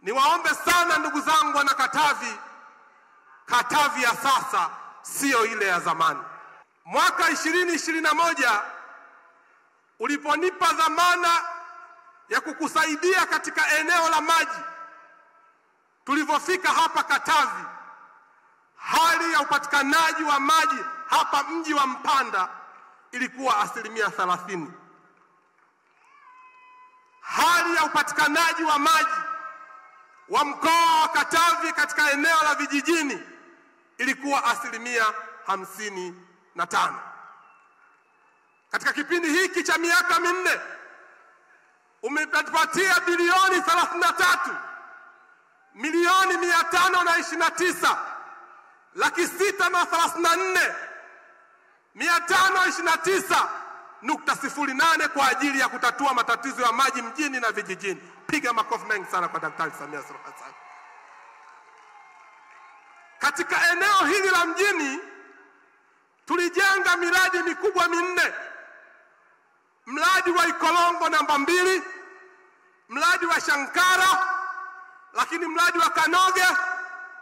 Niwaombe sana ndugu zangu wana Katavi, Katavi ya sasa sio ile ya zamani. Mwaka 2021 uliponipa dhamana ya kukusaidia katika eneo la maji, tulivyofika hapa Katavi, hali ya upatikanaji wa maji hapa mji wa Mpanda ilikuwa 30%. Hali ya upatikanaji wa maji wa mkoa wa Katavi katika eneo la vijijini ilikuwa 55%. Katika kipindi hiki cha miaka minne umetupatia bilioni 33,634,529.08 kwa ajili ya kutatua matatizo ya maji mjini na vijijini. Piga makofi mengi sana kwa Daktari Samia Suluhu Hassan. Katika eneo hili la mjini tulijenga miradi mikubwa 4. Mradi wa Ikolongo namba 2, mradi wa Shankara, lakini mradi wa Kanoge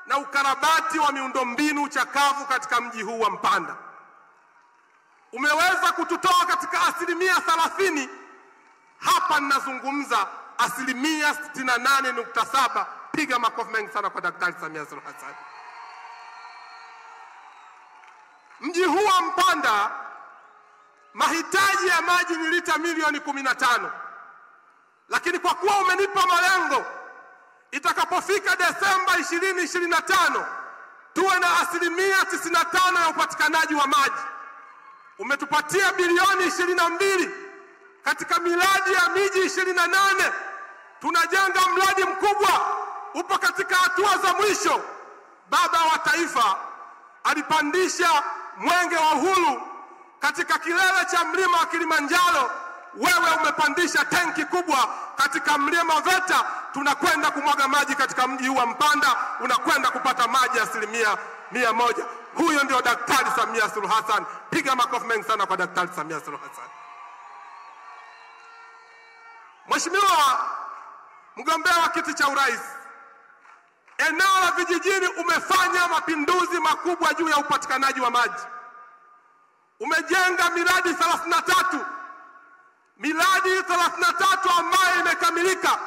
na ukarabati wa miundombinu chakavu katika mji huu wa Mpanda. Umeweza kututoa katika 30%. Hapa ninazungumza 68.7. Piga makofi mengi sana kwa Daktari Samia Suluhu Hassan. Mji huu wa Mpanda mahitaji ya maji ni lita milioni 15. Lakini kwa kuwa umenipa malengo, itakapofika Desemba 2025 tuwe na 95% ya upatikanaji wa maji. Umetupatia bilioni 22 katika miradi ya miji 28. Tunajenga mradi mkubwa, upo katika hatua za mwisho. Baba wa Taifa alipandisha mwenge wa uhuru katika kilele cha mlima wa Kilimanjaro. Wewe umepandisha tenki kubwa katika mlima Veta. Tunakwenda kumwaga maji katika mji huu wa Mpanda, unakwenda kupata maji 100%. Huyo ndio Daktari Samia Suluhu Hassan. Piga makofi mengi sana kwa Daktari Samia Suluhu Hassan. Mheshimiwa mgombea wa kiti cha urais, eneo la vijijini umefanya mapinduzi makubwa juu ya upatikanaji wa maji. Umejenga miradi 33. Miradi 33 ambayo imekamilika.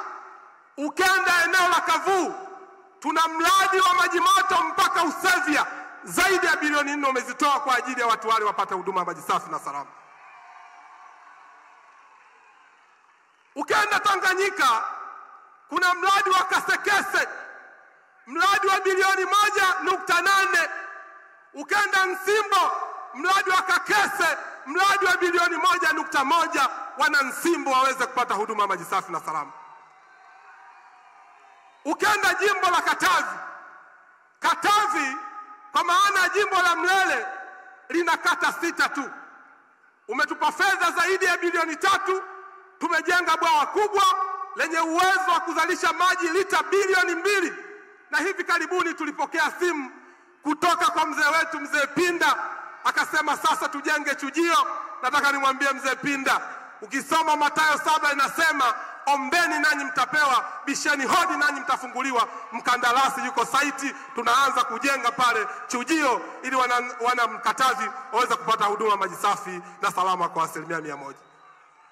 Ukenda eneo la Kavu, tuna mradi wa maji moto mpaka Usevia, zaidi ya bilioni 4 umezitoa kwa ajili ya watu wale wapate huduma ya maji safi na salama. Ukenda Tanganyika, kuna mradi wa Kasekese, mradi wa bilioni 1.8. Ukenda Nsimbo, mradi wa Kakese, mradi wa bilioni 1.1. Wana Nsimbo waweze kupata huduma ya maji safi na salama. Ukenda jimbo la Katavi, Katavi kwa maana jimbo la Mlele lina kata 6 tu. Umetupa fedha zaidi ya bilioni 3. Tumejenga bwawa kubwa lenye uwezo wa kuzalisha maji lita bilioni 2. Na hivi karibuni tulipokea simu kutoka kwa mzee wetu Mzee Pinda, akasema sasa tujenge chujio. Nataka nimwambie Mzee Pinda, ukisoma Mathayo 7 inasema ombeni nanyi mtapewa, bisheni hodi nanyi mtafunguliwa. Mkandarasi yuko saiti, tunaanza kujenga pale chujio ili wana Katavi waweze kupata huduma maji safi na salama kwa 100%.